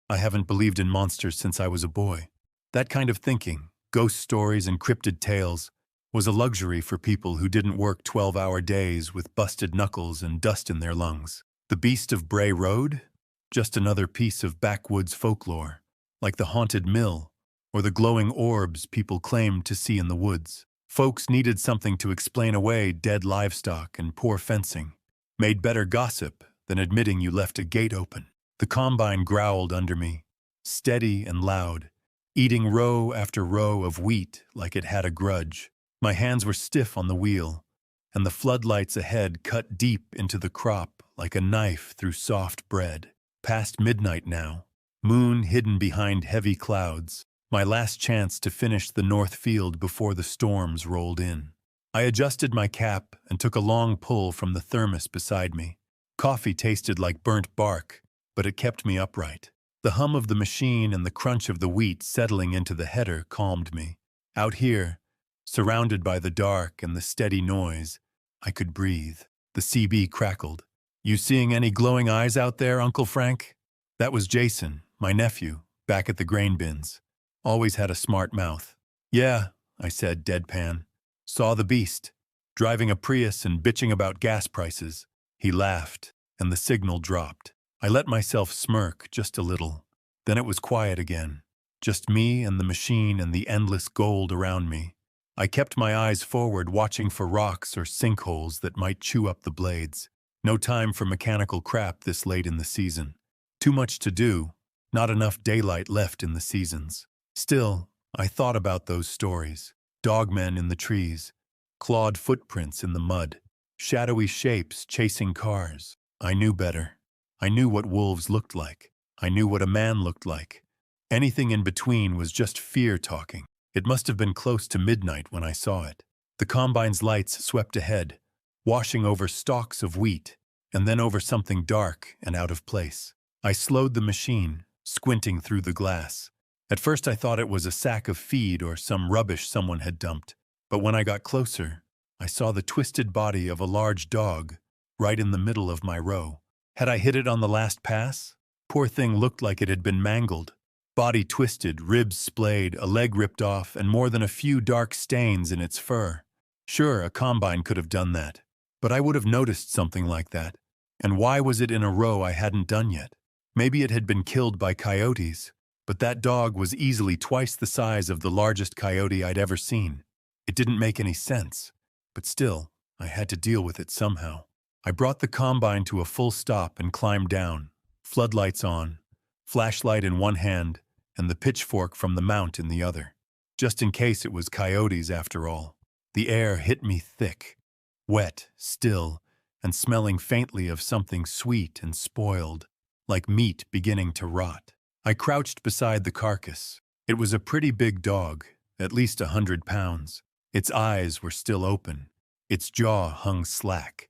I haven't believed in monsters since I was a boy. That kind of thinking, ghost stories and cryptid tales, was a luxury for people who didn't work 12-hour days with busted knuckles and dust in their lungs. The Beast of Bray Road? Just another piece of backwoods folklore, like the haunted mill or the glowing orbs people claimed to see in the woods. Folks needed something to explain away dead livestock and poor fencing. Made better gossip than admitting you left a gate open. The combine growled under me, steady and loud, eating row after row of wheat like it had a grudge. My hands were stiff on the wheel, and the floodlights ahead cut deep into the crop like a knife through soft bread. Past midnight now, moon hidden behind heavy clouds, my last chance to finish the north field before the storms rolled in. I adjusted my cap and took a long pull from the thermos beside me. Coffee tasted like burnt bark, but it kept me upright. The hum of the machine and the crunch of the wheat settling into the header calmed me. Out here, surrounded by the dark and the steady noise, I could breathe. The CB crackled. "You seeing any glowing eyes out there, Uncle Frank?" That was Jason, my nephew, back at the grain bins. Always had a smart mouth. "Yeah," I said, deadpan. "Saw the beast, driving a Prius and bitching about gas prices." He laughed, and the signal dropped. I let myself smirk just a little. Then it was quiet again. Just me and the machine and the endless gold around me. I kept my eyes forward, watching for rocks or sinkholes that might chew up the blades. No time for mechanical crap this late in the season. Too much to do, not enough daylight left in the seasons. Still, I thought about those stories. Dogmen in the trees, clawed footprints in the mud, shadowy shapes chasing cars. I knew better. I knew what wolves looked like. I knew what a man looked like. Anything in between was just fear talking. It must have been close to midnight when I saw it. The combine's lights swept ahead, washing over stalks of wheat, and then over something dark and out of place. I slowed the machine, squinting through the glass. At first I thought it was a sack of feed or some rubbish someone had dumped. But when I got closer, I saw the twisted body of a large dog right in the middle of my row. Had I hit it on the last pass? Poor thing looked like it had been mangled. Body twisted, ribs splayed, a leg ripped off, and more than a few dark stains in its fur. Sure, a combine could have done that. But I would have noticed something like that. And why was it in a row I hadn't done yet? Maybe it had been killed by coyotes, but that dog was easily twice the size of the largest coyote I'd ever seen. It didn't make any sense, but still, I had to deal with it somehow. I brought the combine to a full stop and climbed down, floodlights on, flashlight in one hand, and the pitchfork from the mount in the other. Just in case it was coyotes after all. The air hit me thick, wet, still, and smelling faintly of something sweet and spoiled, like meat beginning to rot. I crouched beside the carcass. It was a pretty big dog, at least 100 pounds. Its eyes were still open. Its jaw hung slack.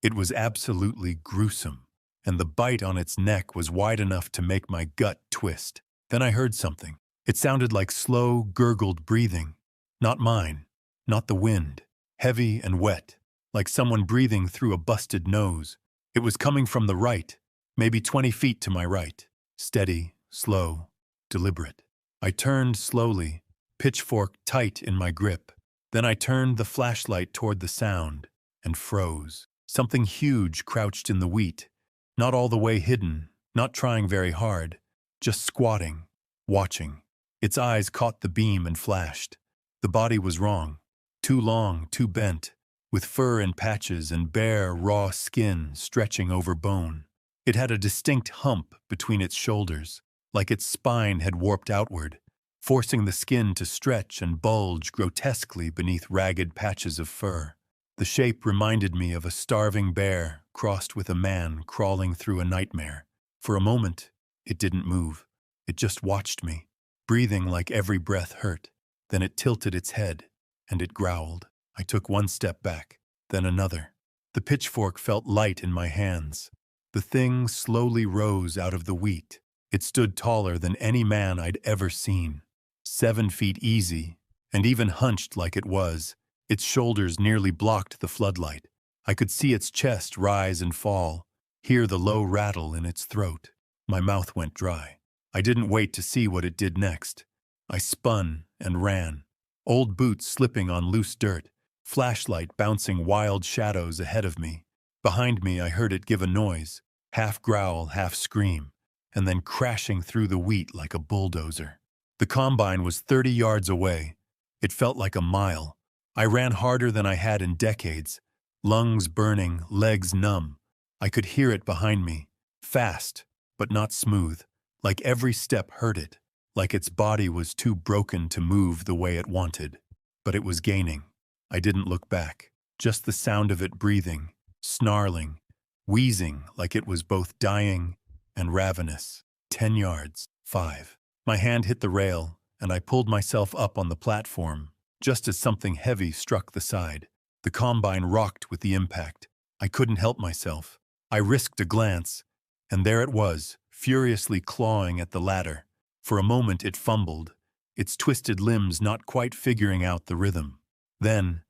It was absolutely gruesome, and the bite on its neck was wide enough to make my gut twist. Then I heard something. It sounded like slow, gurgled breathing. Not mine, not the wind. Heavy and wet, like someone breathing through a busted nose. It was coming from the right, maybe 20 feet to my right. Steady, slow, deliberate. I turned slowly, pitchfork tight in my grip. Then I turned the flashlight toward the sound and froze. Something huge crouched in the wheat, not all the way hidden, not trying very hard, just squatting, watching. Its eyes caught the beam and flashed. The body was wrong. Too long, too bent, with fur in patches and bare, raw skin stretching over bone. It had a distinct hump between its shoulders, like its spine had warped outward, forcing the skin to stretch and bulge grotesquely beneath ragged patches of fur. The shape reminded me of a starving bear crossed with a man crawling through a nightmare. For a moment, it didn't move. It just watched me, breathing like every breath hurt. Then it tilted its head, and it growled. I took one step back, then another. The pitchfork felt light in my hands. The thing slowly rose out of the wheat. It stood taller than any man I'd ever seen. 7 feet easy, and even hunched like it was. Its shoulders nearly blocked the floodlight. I could see its chest rise and fall, hear the low rattle in its throat. My mouth went dry. I didn't wait to see what it did next. I spun and ran, old boots slipping on loose dirt, flashlight bouncing wild shadows ahead of me. Behind me, I heard it give a noise, half growl, half scream, and then crashing through the wheat like a bulldozer. The combine was 30 yards away. It felt like a mile. I ran harder than I had in decades, lungs burning, legs numb. I could hear it behind me, fast, but not smooth, like every step hurt it, like its body was too broken to move the way it wanted. But it was gaining. I didn't look back, just the sound of it breathing, snarling, wheezing like it was both dying and ravenous. 10 yards, 5. My hand hit the rail, and I pulled myself up on the platform, just as something heavy struck the side. The combine rocked with the impact. I couldn't help myself. I risked a glance, and there it was, furiously clawing at the ladder. For a moment it fumbled, its twisted limbs not quite figuring out the rhythm. Then,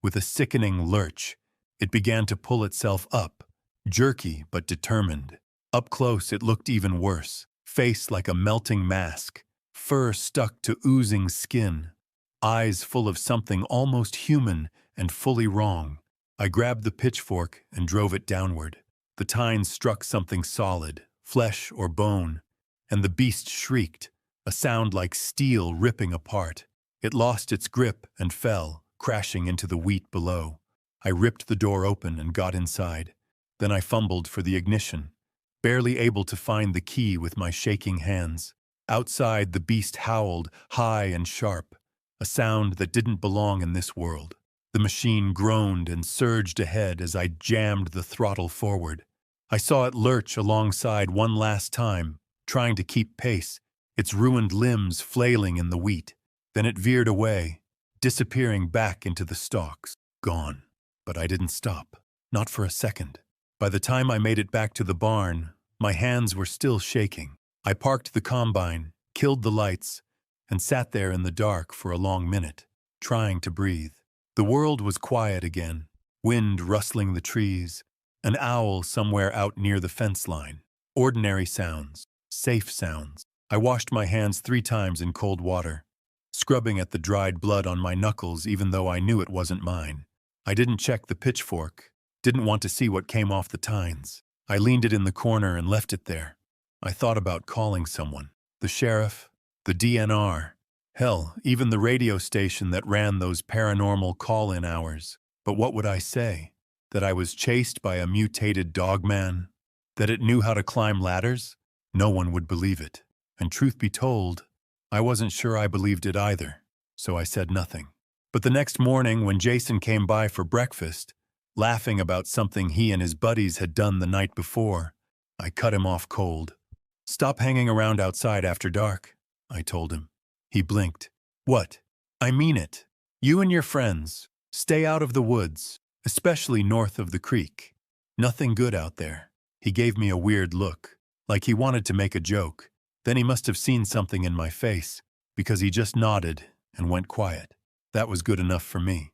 with a sickening lurch, it began to pull itself up, jerky but determined. Up close it looked even worse, face like a melting mask, fur stuck to oozing skin, eyes full of something almost human and fully wrong. I grabbed the pitchfork and drove it downward. The tines struck something solid, flesh or bone, and the beast shrieked, a sound like steel ripping apart. It lost its grip and fell, crashing into the wheat below. I ripped the door open and got inside. Then I fumbled for the ignition, barely able to find the key with my shaking hands. Outside, the beast howled, high and sharp, a sound that didn't belong in this world. The machine groaned and surged ahead as I jammed the throttle forward. I saw it lurch alongside one last time, trying to keep pace, its ruined limbs flailing in the wheat. Then it veered away, disappearing back into the stalks. Gone. But I didn't stop. Not for a second. By the time I made it back to the barn, my hands were still shaking. I parked the combine, killed the lights, and sat there in the dark for a long minute, trying to breathe. The world was quiet again, wind rustling the trees, an owl somewhere out near the fence line. Ordinary sounds, safe sounds. I washed my hands 3 times in cold water, scrubbing at the dried blood on my knuckles even though I knew it wasn't mine. I didn't check the pitchfork, didn't want to see what came off the tines. I leaned it in the corner and left it there. I thought about calling someone. The sheriff, the DNR, hell, even the radio station that ran those paranormal call-in hours. But what would I say? That I was chased by a mutated dogman? That it knew how to climb ladders? No one would believe it. And truth be told, I wasn't sure I believed it either, so I said nothing. But the next morning when Jason came by for breakfast, laughing about something he and his buddies had done the night before, I cut him off cold. "Stop hanging around outside after dark," I told him. He blinked. "What?" "I mean it. You and your friends, stay out of the woods, especially north of the creek. Nothing good out there." He gave me a weird look, like he wanted to make a joke. Then he must have seen something in my face, because he just nodded and went quiet. That was good enough for me.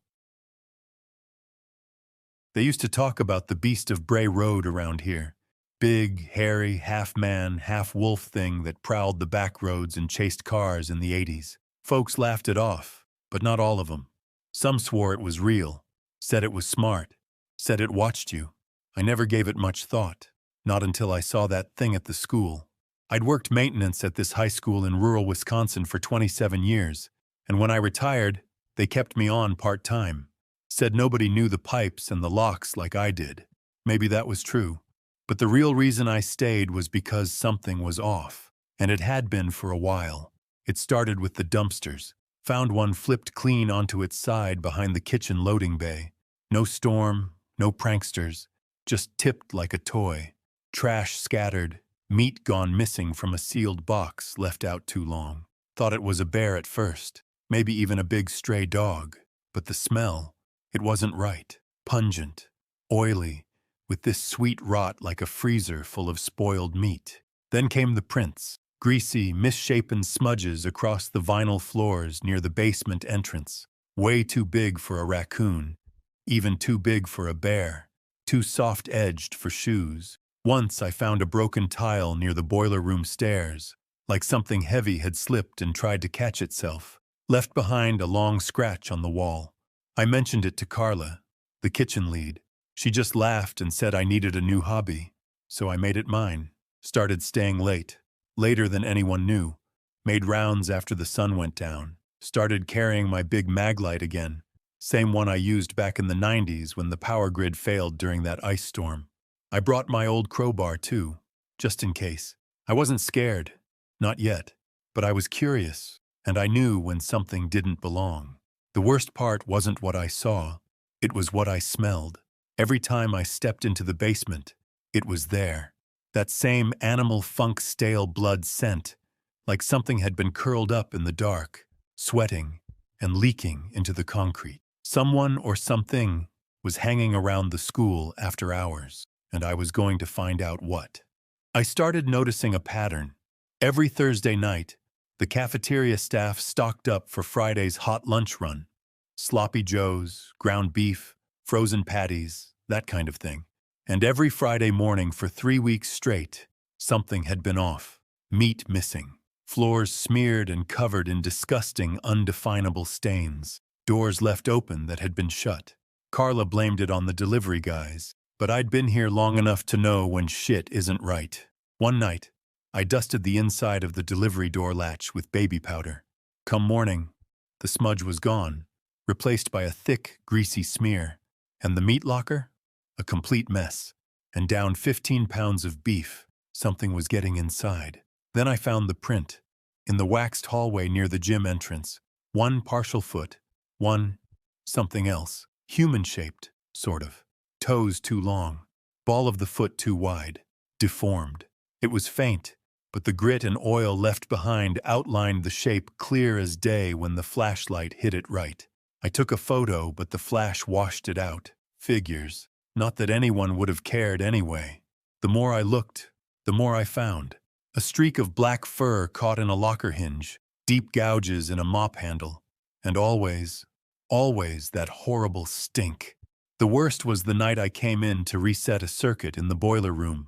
They used to talk about the beast of Bray Road around here. Big, hairy, half-man, half-wolf thing that prowled the back roads and chased cars in the 80s. Folks laughed it off, but not all of them. Some swore it was real, said it was smart, said it watched you. I never gave it much thought, not until I saw that thing at the school. I'd worked maintenance at this high school in rural Wisconsin for 27 years, and when I retired, they kept me on part-time. Said nobody knew the pipes and the locks like I did. Maybe that was true. But the real reason I stayed was because something was off, and it had been for a while. It started with the dumpsters. Found one flipped clean onto its side behind the kitchen loading bay. No storm, no pranksters, just tipped like a toy. Trash scattered, meat gone missing from a sealed box left out too long. Thought it was a bear at first, maybe even a big stray dog. But the smell, it wasn't right. Pungent, oily, with this sweet rot like a freezer full of spoiled meat. Then came the prints, greasy, misshapen smudges across the vinyl floors near the basement entrance. Way too big for a raccoon, even too big for a bear, too soft-edged for shoes. Once I found a broken tile near the boiler room stairs, like something heavy had slipped and tried to catch itself, left behind a long scratch on the wall. I mentioned it to Carla, the kitchen lead. She just laughed and said I needed a new hobby, so I made it mine. Started staying late, later than anyone knew, made rounds after the sun went down, started carrying my big mag light again, same one I used back in the 90s when the power grid failed during that ice storm. I brought my old crowbar too, just in case. I wasn't scared, not yet, but I was curious, and I knew when something didn't belong. The worst part wasn't what I saw, it was what I smelled. Every time I stepped into the basement, it was there. That same animal funk stale blood scent, like something had been curled up in the dark, sweating and leaking into the concrete. Someone or something was hanging around the school after hours, and I was going to find out what. I started noticing a pattern. Every Thursday night, the cafeteria staff stocked up for Friday's hot lunch run. Sloppy joes, ground beef, frozen patties, that kind of thing. And every Friday morning for 3 weeks straight, something had been off. Meat missing, floors smeared and covered in disgusting, undefinable stains, doors left open that had been shut. Carla blamed it on the delivery guys, but I'd been here long enough to know when shit isn't right. One night, I dusted the inside of the delivery door latch with baby powder. Come morning, the smudge was gone, replaced by a thick, greasy smear. And the meat locker? A complete mess. And down 15 pounds of beef. Something was getting inside. Then I found the print. In the waxed hallway near the gym entrance. One partial foot. One something else. Human-shaped, sort of. Toes too long. Ball of the foot too wide. Deformed. It was faint, but the grit and oil left behind outlined the shape clear as day when the flashlight hit it right. I took a photo, but the flash washed it out. Figures. Not that anyone would have cared anyway. The more I looked, the more I found. A streak of black fur caught in a locker hinge, deep gouges in a mop handle, and always that horrible stink. The worst was the night I came in to reset a circuit in the boiler room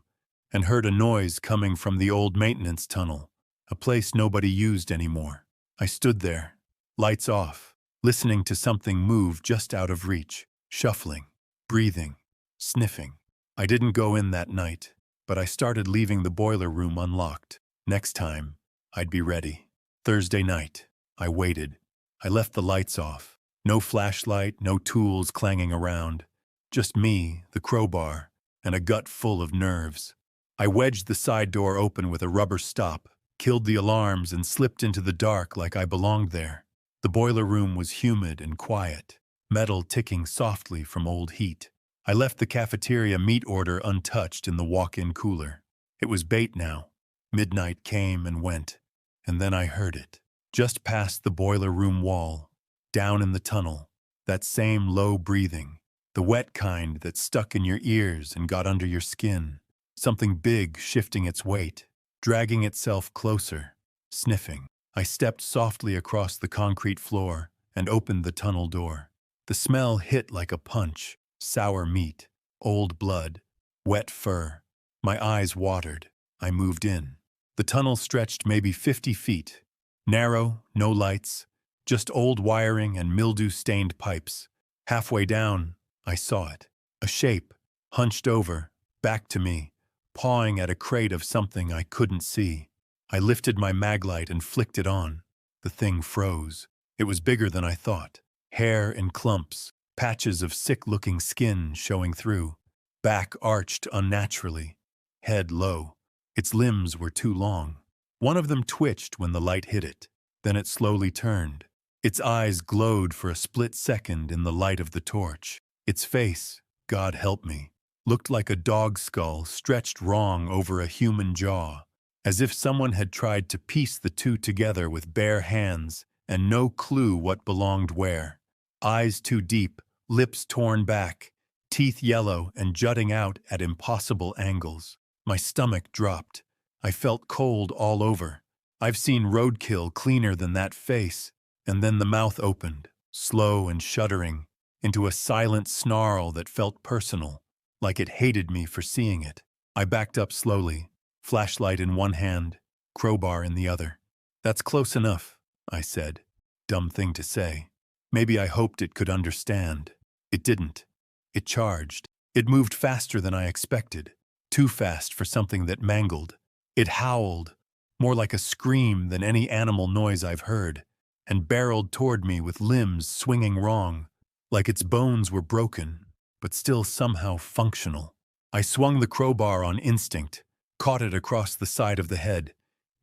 and heard a noise coming from the old maintenance tunnel, a place nobody used anymore. I stood there, lights off, listening to something move just out of reach, shuffling, breathing, sniffing. I didn't go in that night, but I started leaving the boiler room unlocked. Next time, I'd be ready. Thursday night, I waited. I left the lights off. No flashlight, no tools clanging around. Just me, the crowbar, and a gut full of nerves. I wedged the side door open with a rubber stop, killed the alarms, and slipped into the dark like I belonged there. The boiler room was humid and quiet, metal ticking softly from old heat. I left the cafeteria meat order untouched in the walk-in cooler. It was bait now. Midnight came and went, and then I heard it. Just past the boiler room wall, down in the tunnel, that same low breathing, the wet kind that stuck in your ears and got under your skin. Something big shifting its weight, dragging itself closer, sniffing. I stepped softly across the concrete floor and opened the tunnel door. The smell hit like a punch. Sour meat, old blood, wet fur. My eyes watered. I moved in. The tunnel stretched maybe 50 feet. Narrow, no lights, just old wiring and mildew-stained pipes. Halfway down, I saw it. A shape, hunched over, back to me, pawing at a crate of something I couldn't see. I lifted my maglite and flicked it on. The thing froze. It was bigger than I thought. Hair in clumps, patches of sick-looking skin showing through. Back arched unnaturally. Head low. Its limbs were too long. One of them twitched when the light hit it. Then it slowly turned. Its eyes glowed for a split second in the light of the torch. Its face, God help me, looked like a dog skull stretched wrong over a human jaw, as if someone had tried to piece the two together with bare hands and no clue what belonged where. Eyes too deep, lips torn back, teeth yellow and jutting out at impossible angles. My stomach dropped. I felt cold all over. I've seen roadkill cleaner than that face. And then the mouth opened, slow and shuddering, into a silent snarl that felt personal, like it hated me for seeing it. I backed up slowly, flashlight in one hand, crowbar in the other. "That's close enough," I said. Dumb thing to say. Maybe I hoped it could understand. It didn't. It charged. It moved faster than I expected. Too fast for something that mangled. It howled, more like a scream than any animal noise I've heard, and barreled toward me with limbs swinging wrong, like its bones were broken, but still somehow functional. I swung the crowbar on instinct, caught it across the side of the head.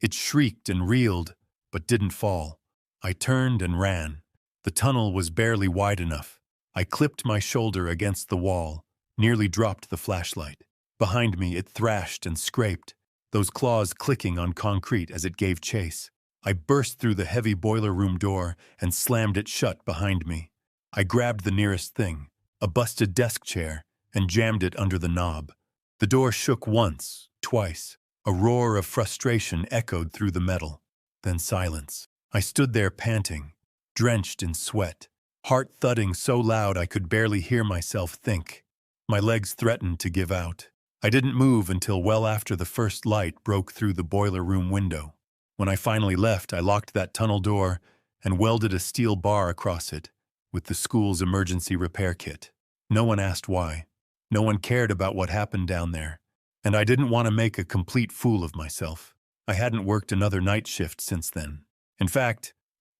It shrieked and reeled, but didn't fall. I turned and ran. The tunnel was barely wide enough. I clipped my shoulder against the wall, nearly dropped the flashlight. Behind me, it thrashed and scraped, those claws clicking on concrete as it gave chase. I burst through the heavy boiler room door and slammed it shut behind me. I grabbed the nearest thing, a busted desk chair, and jammed it under the knob. The door shook once, twice. A roar of frustration echoed through the metal. Then silence. I stood there panting, drenched in sweat, heart thudding so loud I could barely hear myself think. My legs threatened to give out. I didn't move until well after the first light broke through the boiler room window. When I finally left, I locked that tunnel door and welded a steel bar across it with the school's emergency repair kit. No one asked why. No one cared about what happened down there. And I didn't want to make a complete fool of myself. I hadn't worked another night shift since then. In fact,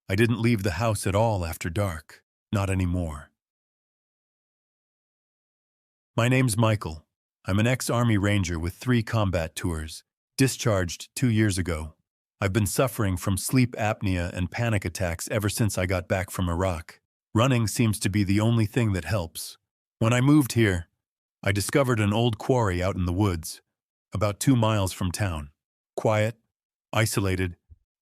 I didn't leave the house at all after dark. Not anymore. My name's Michael. I'm an ex-Army Ranger with 3 combat tours, discharged 2 years ago. I've been suffering from sleep apnea and panic attacks ever since I got back from Iraq. Running seems to be the only thing that helps. When I moved here, I discovered an old quarry out in the woods, about 2 miles from town. Quiet, isolated,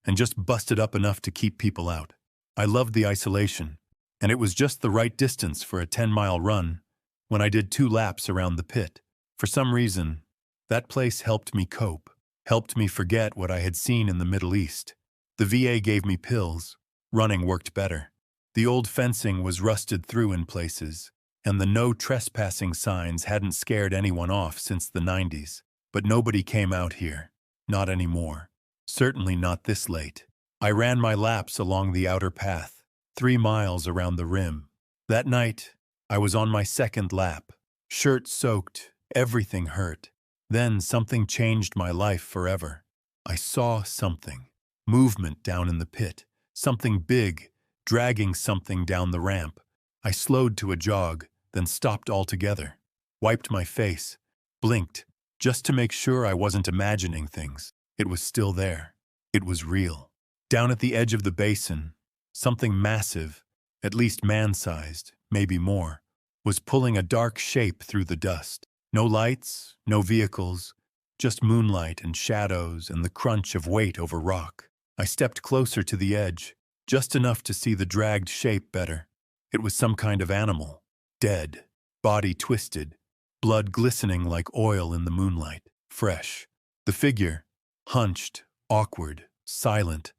and just busted up enough to keep people out. I loved the isolation, and it was just the right distance for a 10-mile run when I did 2 laps around the pit. For some reason, that place helped me cope, helped me forget what I had seen in the Middle East. The VA gave me pills. Running worked better. The old fencing was rusted through in places, and the no trespassing signs hadn't scared anyone off since the 90s. But nobody came out here. Not anymore. Certainly not this late. I ran my laps along the outer path, 3 miles around the rim. That night, I was on my 2nd lap. Shirt soaked, everything hurt. Then something changed my life forever. I saw something. Movement down in the pit. Something big, dragging something down the ramp. I slowed to a jog, then stopped altogether. Wiped my face. Blinked, just to make sure I wasn't imagining things. It was still there. It was real. Down at the edge of the basin, something massive, at least man-sized, maybe more, was pulling a dark shape through the dust. No lights, no vehicles, just moonlight and shadows and the crunch of weight over rock. I stepped closer to the edge, just enough to see the dragged shape better. It was some kind of animal, dead, body twisted, blood glistening like oil in the moonlight, fresh. The figure, hunched, awkward, silent,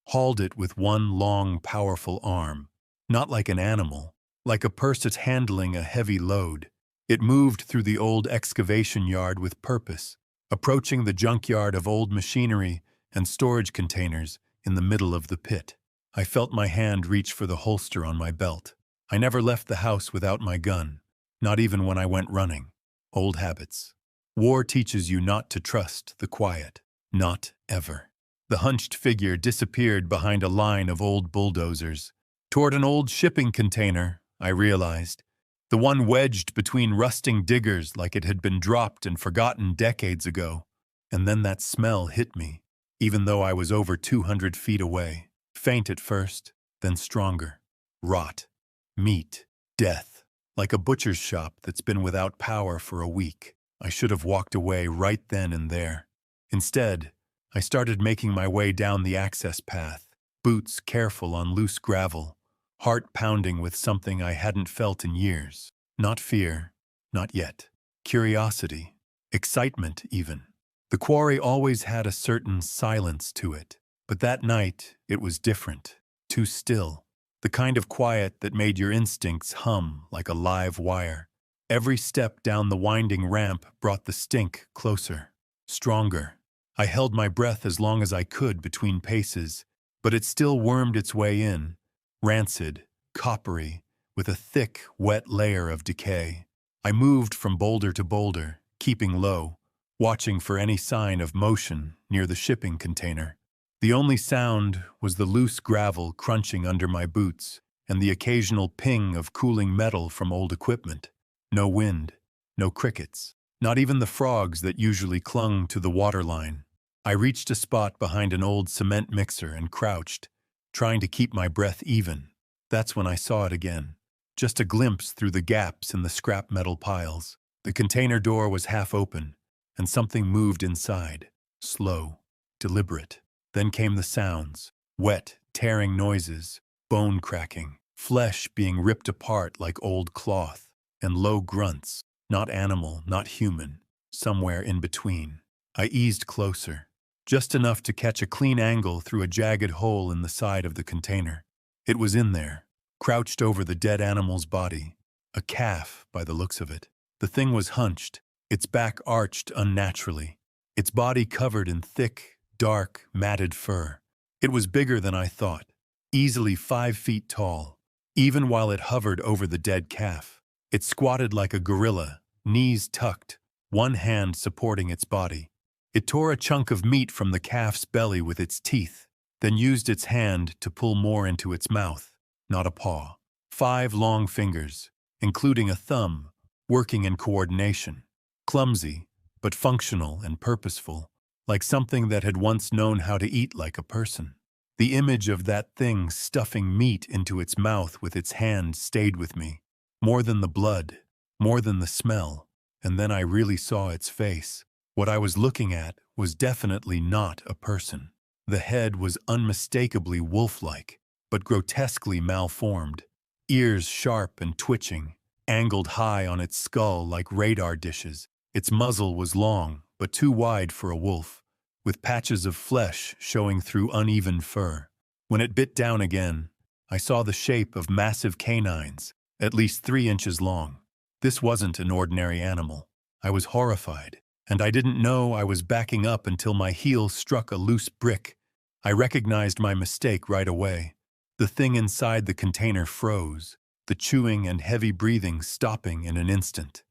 hauled it with one long, powerful arm. Not like an animal, like a person handling a heavy load. It moved through the old excavation yard with purpose, approaching the junkyard of old machinery and storage containers in the middle of the pit. I felt my hand reach for the holster on my belt. I never left the house without my gun, not even when I went running. Old habits. War teaches you not to trust the quiet. Not ever. The hunched figure disappeared behind a line of old bulldozers. Toward an old shipping container, I realized. The one wedged between rusting diggers like it had been dropped and forgotten decades ago. And then that smell hit me, even though I was over 200 feet away. Faint at first, then stronger. Rot. Meat. Death. Like a butcher's shop that's been without power for a week. I should have walked away right then and there. Instead, I started making my way down the access path, boots careful on loose gravel, heart pounding with something I hadn't felt in years. Not fear, not yet. Curiosity, excitement even. The quarry always had a certain silence to it, but that night it was different, too still. The kind of quiet that made your instincts hum like a live wire. Every step down the winding ramp brought the stink closer, stronger. I held my breath as long as I could between paces, but it still wormed its way in, rancid, coppery, with a thick, wet layer of decay. I moved from boulder to boulder, keeping low, watching for any sign of motion near the shipping container. The only sound was the loose gravel crunching under my boots and the occasional ping of cooling metal from old equipment. No wind, no crickets, not even the frogs that usually clung to the waterline. I reached a spot behind an old cement mixer and crouched, trying to keep my breath even. That's when I saw it again. Just a glimpse through the gaps in the scrap metal piles. The container door was half open, and something moved inside. Slow, deliberate. Then came the sounds. Wet, tearing noises, bone cracking, flesh being ripped apart like old cloth, and low grunts. Not animal, not human. Somewhere in between. I eased closer, just enough to catch a clean angle through a jagged hole in the side of the container. It was in there, crouched over the dead animal's body. A calf, by the looks of it. The thing was hunched, its back arched unnaturally, its body covered in thick, dark, matted fur. It was bigger than I thought, easily 5 feet tall, even while it hovered over the dead calf. It squatted like a gorilla, knees tucked, one hand supporting its body. It tore a chunk of meat from the calf's belly with its teeth, then used its hand to pull more into its mouth. Not a paw. 5 long fingers, including a thumb, working in coordination. Clumsy, but functional and purposeful, like something that had once known how to eat like a person. The image of that thing stuffing meat into its mouth with its hand stayed with me. More than the blood, more than the smell, and then I really saw its face. What I was looking at was definitely not a person. The head was unmistakably wolf-like, but grotesquely malformed. Ears sharp and twitching, angled high on its skull like radar dishes. Its muzzle was long, but too wide for a wolf, with patches of flesh showing through uneven fur. When it bit down again, I saw the shape of massive canines, at least 3 inches long. This wasn't an ordinary animal. I was horrified, and I didn't know I was backing up until my heel struck a loose brick. I recognized my mistake right away. The thing inside the container froze, the chewing and heavy breathing stopping in an instant.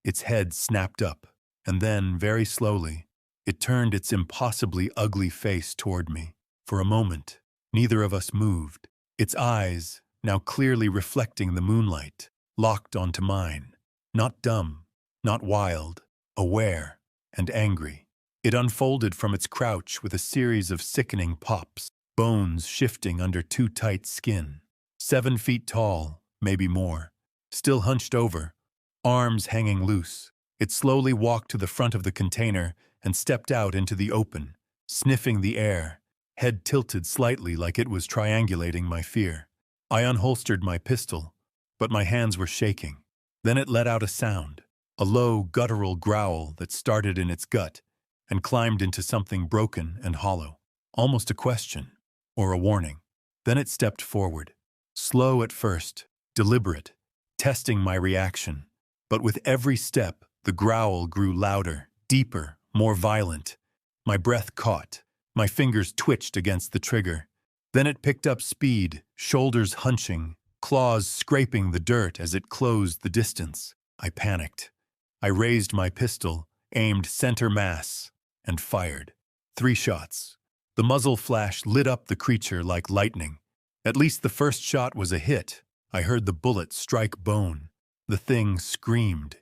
Its head snapped up, and then, very slowly, it turned its impossibly ugly face toward me. For a moment, neither of us moved. Its eyes, now clearly reflecting the moonlight, locked onto mine. Not dumb, not wild, aware, and angry. It unfolded from its crouch with a series of sickening pops, bones shifting under too tight skin. 7 feet tall, maybe more, still hunched over, arms hanging loose. It slowly walked to the front of the container and stepped out into the open, sniffing the air, head tilted slightly like it was triangulating my fear. I unholstered my pistol, but my hands were shaking. Then it let out a sound, a low, guttural growl that started in its gut and climbed into something broken and hollow, almost a question or a warning. Then it stepped forward, slow at first, deliberate, testing my reaction. But with every step, the growl grew louder, deeper, more violent. My breath caught, my fingers twitched against the trigger. Then it picked up speed, shoulders hunching, claws scraping the dirt as it closed the distance. I panicked. I raised my pistol, aimed center mass, and fired. 3 shots. The muzzle flash lit up the creature like lightning. At least the first shot was a hit. I heard the bullet strike bone. The thing screamed.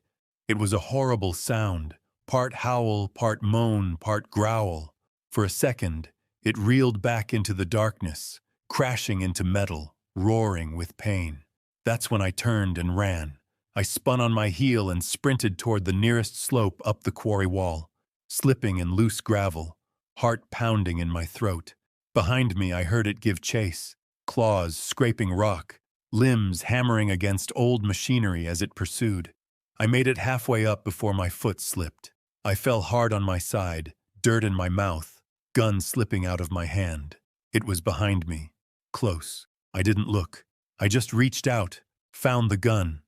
It was a horrible sound, part howl, part moan, part growl. For a second, it reeled back into the darkness, crashing into metal, roaring with pain. That's when I turned and ran. I spun on my heel and sprinted toward the nearest slope up the quarry wall, slipping in loose gravel, heart pounding in my throat. Behind me, I heard it give chase, claws scraping rock, limbs hammering against old machinery as it pursued. I made it halfway up before my foot slipped. I fell hard on my side, dirt in my mouth, gun slipping out of my hand. It was behind me, close. I didn't look. I just reached out, found the gun,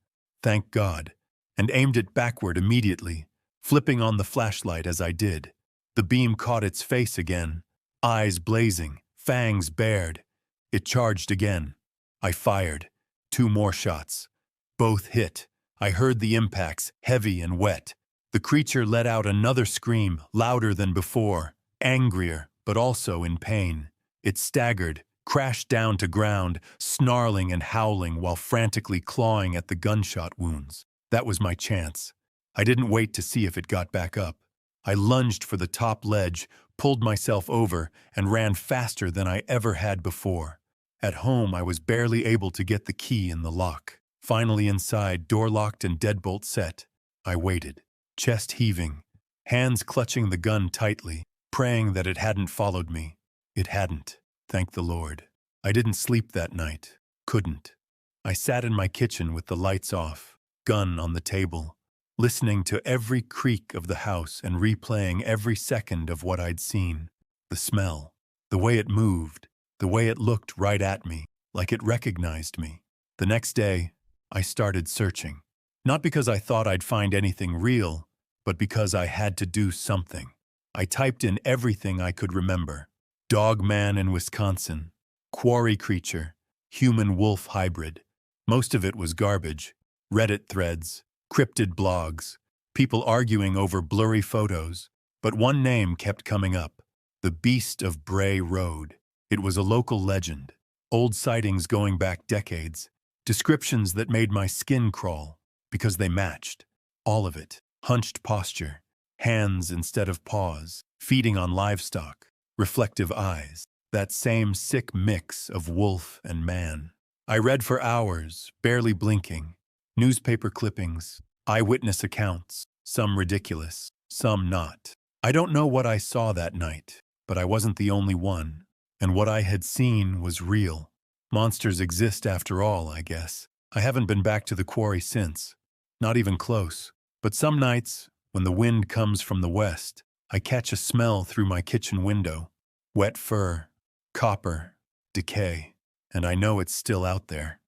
thank God, and aimed it backward immediately, flipping on the flashlight as I did. The beam caught its face again, eyes blazing, fangs bared. It charged again. I fired. 2 more shots. Both hit. I heard the impacts, heavy and wet. The creature let out another scream, louder than before, angrier, but also in pain. It staggered, crashed down to ground, snarling and howling while frantically clawing at the gunshot wounds. That was my chance. I didn't wait to see if it got back up. I lunged for the top ledge, pulled myself over, and ran faster than I ever had before. At home, I was barely able to get the key in the lock. Finally inside, door locked and deadbolt set, I waited, chest heaving, hands clutching the gun tightly, praying that it hadn't followed me. It hadn't, thank the Lord. I didn't sleep that night. Couldn't. I sat in my kitchen with the lights off, gun on the table, listening to every creak of the house and replaying every second of what I'd seen. The smell, the way it moved, the way it looked right at me, like it recognized me. The next day, I started searching. Not because I thought I'd find anything real, but because I had to do something. I typed in everything I could remember. Dog man in Wisconsin, quarry creature, human-wolf hybrid. Most of it was garbage. Reddit threads, cryptid blogs, people arguing over blurry photos. But one name kept coming up, the Beast of Bray Road. It was a local legend, old sightings going back decades, descriptions that made my skin crawl, because they matched. All of it, hunched posture, hands instead of paws, feeding on livestock, reflective eyes, that same sick mix of wolf and man. I read for hours, barely blinking, newspaper clippings, eyewitness accounts, some ridiculous, some not. I don't know what I saw that night, but I wasn't the only one. And what I had seen was real. Monsters exist after all, I guess. I haven't been back to the quarry since. Not even close. But some nights, when the wind comes from the west, I catch a smell through my kitchen window. Wet fur, copper, decay. And I know it's still out there.